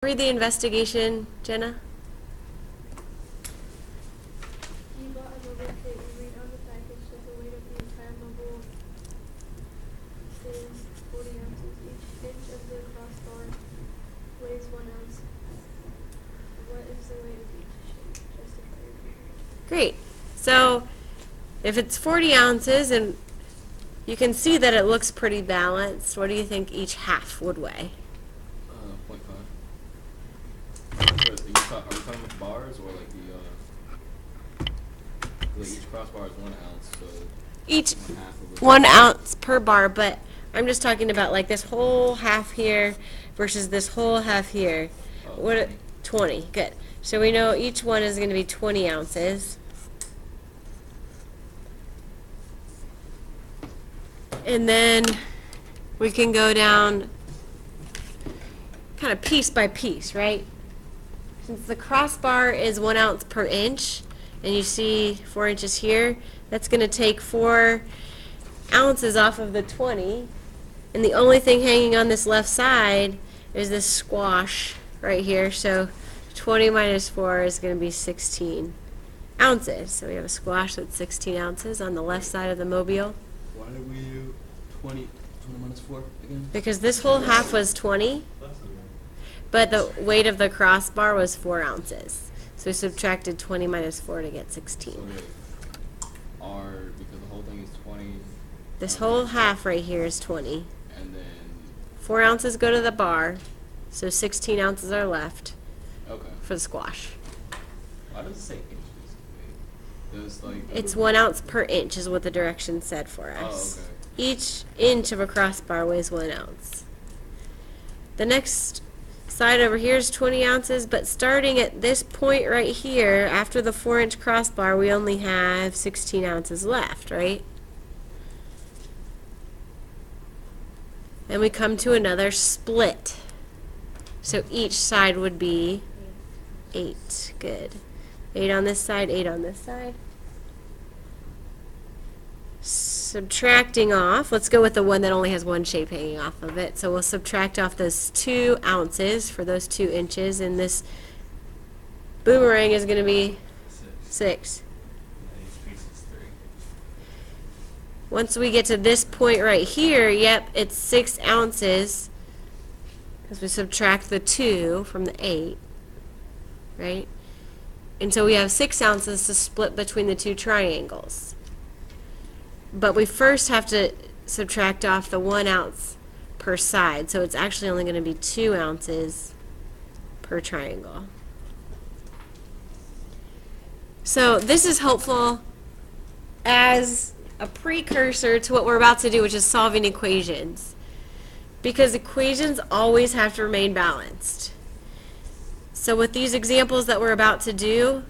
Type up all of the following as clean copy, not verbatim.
Read the investigation, Jenna. You bought a mobile kit. You read on the package that the weight of the entire mobile is 40 ounces. Each inch of the crossbar weighs 1 ounce. What is the weight of each shape? Justify your behavior. Great. So if it's 40 ounces, and you can see that it looks pretty balanced, what do you think each half would weigh? 0.5. Are we talking with bars or like each crossbar is 1 ounce, so Each half of it. 1 ounce per bar, but I'm just talking about like this whole half here versus this whole half here. Oh, What? 20. 20. Good. So we know each one is going to be 20 ounces. And then we can go down kind of piece by piece, right? Since the crossbar is 1 ounce per inch, and you see 4 inches here, that's going to take 4 ounces off of the 20. And the only thing hanging on this left side is this squash right here. So 20 minus 4 is going to be 16 ounces. So we have a squash that's 16 ounces on the left side of the mobile. Why did we do 20 minus 4 again? Because this whole half was 20, but the weight of the crossbar was 4 ounces. So we subtracted 20 minus 4 to get 16. So wait, because the whole thing is 20. This whole half right here is 20. And then, 4 ounces go to the bar, so 16 ounces are left okay. for the squash. Why does it say inches? Does like. It's 1 ounce per inch is what the directions said for us. Oh, okay. Each inch of a crossbar weighs 1 ounce. The next side over here is 20 ounces, but starting at this point right here, after the 4-inch crossbar, we only have 16 ounces left, right? And we come to another split. So each side would be 8. Good. 8 on this side, 8 on this side. Subtracting off, let's go with the one that only has one shape hanging off of it. So we'll subtract off those 2 ounces for those 2 inches, and this boomerang is going to be 6. Once we get to this point right here, yep, it's 6 ounces, because we subtract the 2 from the 8, right? And so we have 6 ounces to split between the 2 triangles. But we first have to subtract off the 1 ounce per side, so it's actually only going to be 2 ounces per triangle. So this is helpful as a precursor to what we're about to do, which is solving equations. Because equations always have to remain balanced. So with these examples that we're about to do,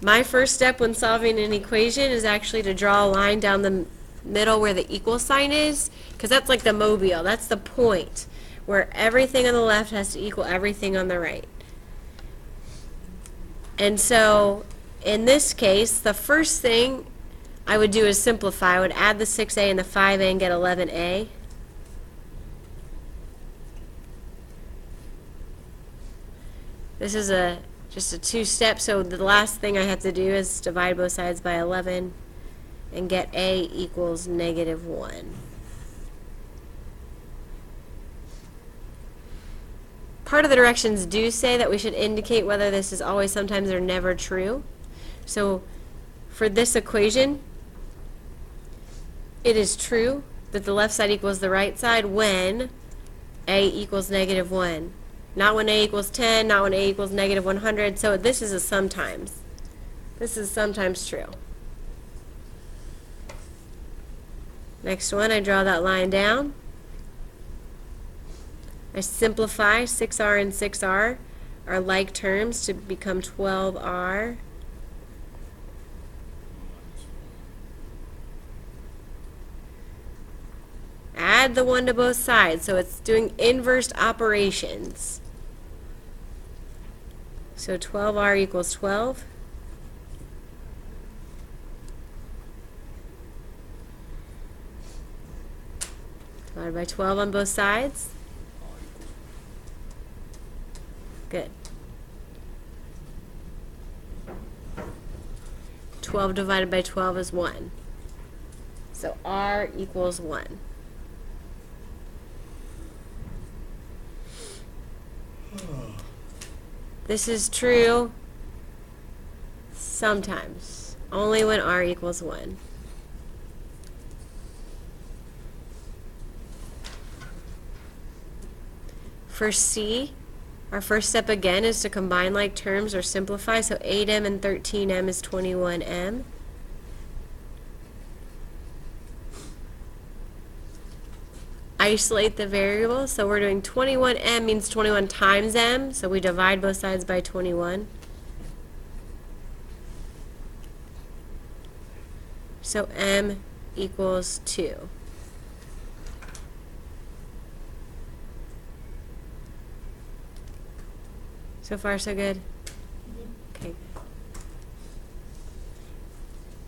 my first step when solving an equation is actually to draw a line down the middle where the equal sign is, because that's like the mobile. That's the point where everything on the left has to equal everything on the right. And so in this case, the first thing I would do is simplify. I would add the 6a and the 5a and get 11a. This is just a 2-step, so the last thing I have to do is divide both sides by 11 and get a equals -1. Part of the directions do say that we should indicate whether this is always, sometimes, or never true. So for this equation, it is true that the left side equals the right side when a equals -1. Not when a equals 10, not when a equals -100. So this is a sometimes. This is sometimes true. Next one, I draw that line down. I simplify. 6r and 6r are like terms to become 12r. Add the 1 to both sides, so it's doing inverse operations. So 12r equals 12. Divided by 12 on both sides. Good. 12 divided by 12 is 1. So R equals 1. This is true sometimes, only when R equals 1. For C, our first step again is to combine like terms or simplify. So 8m and 13m is 21m. Isolate the variable. So we're doing 21m means 21 times m. So we divide both sides by 21. So m equals 2. So far, so good? Okay.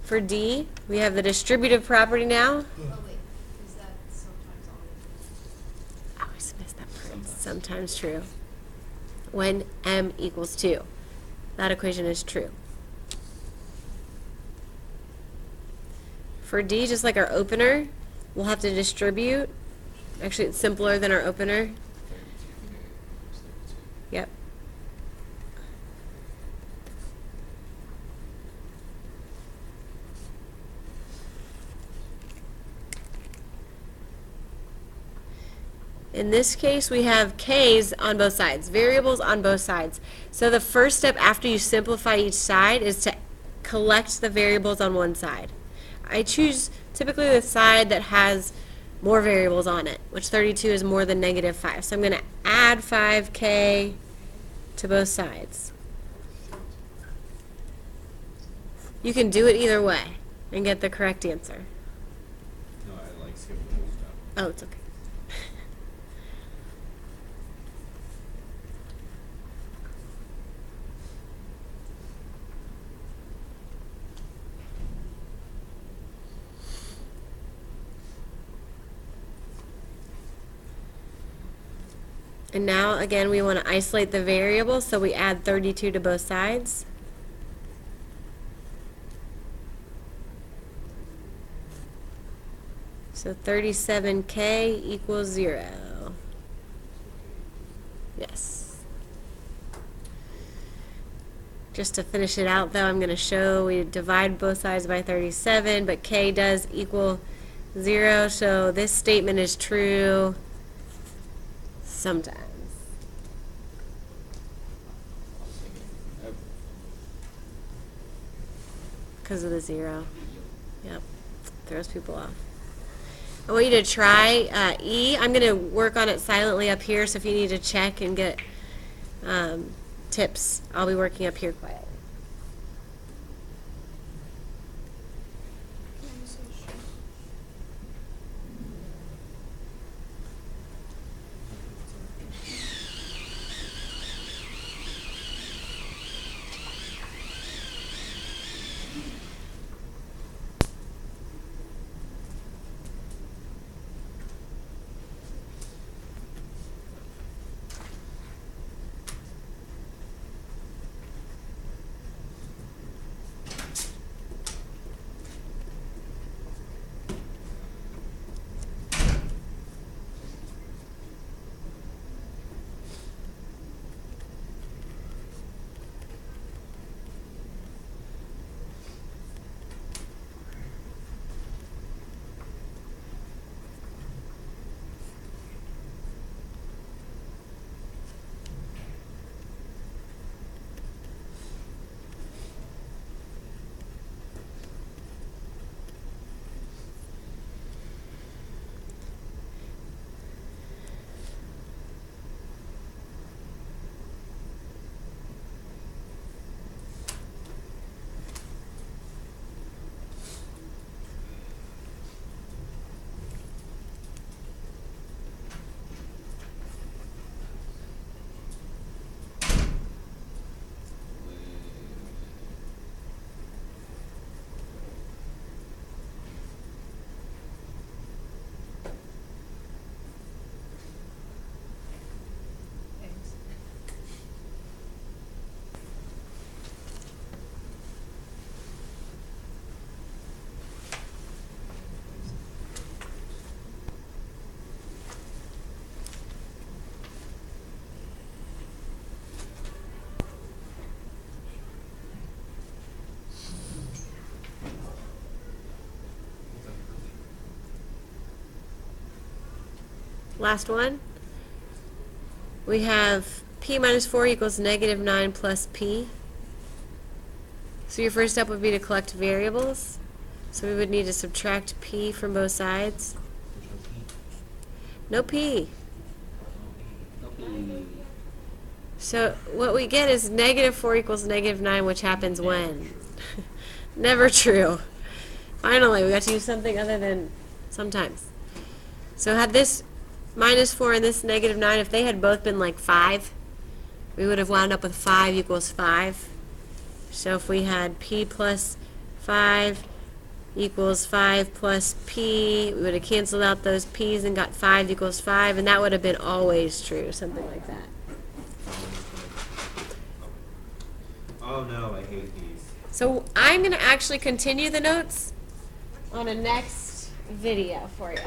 For D, we have the distributive property now. Oh wait, is that sometimes always? I always miss that part. Sometimes true. When m equals 2. That equation is true. For D, just like our opener, we'll have to distribute. Actually, it's simpler than our opener. 32K equals 32. Yep. In this case, we have k's on both sides, variables on both sides. So the first step after you simplify each side is to collect the variables on one side. I choose typically the side that has more variables on it, which 32 is more than negative 5. So I'm going to add 5k to both sides. You can do it either way and get the correct answer. No, I like skipping the whole step. Oh, it's okay. And now, again, we want to isolate the variable, so we add 32 to both sides. So 37k equals 0. Yes. Just to finish it out, though, I'm going to show we divide both sides by 37, but k does equal 0, so this statement is true sometimes. I was thinking ever. Because of the 0. Yep. Throws people off. I want you to try E. I'm going to work on it silently up here, so if you need to check and get tips, I'll be working up here quietly. I'm so sure. last one. We have p minus 4 equals negative 9 plus p. So your first step would be to collect variables. So we would need to subtract p from both sides. No p. So what we get is negative 4 equals negative 9, which happens when? Never true. Finally, we got to use something other than sometimes. So had this minus 4 and this negative 9, if they had both been like 5, we would have wound up with 5 equals 5. So if we had p plus 5 equals 5 plus p, we would have canceled out those p's and got 5 equals 5, and that would have been always true, something like that. Oh no, I hate these. So I'm going to actually continue the notes on a next video for you.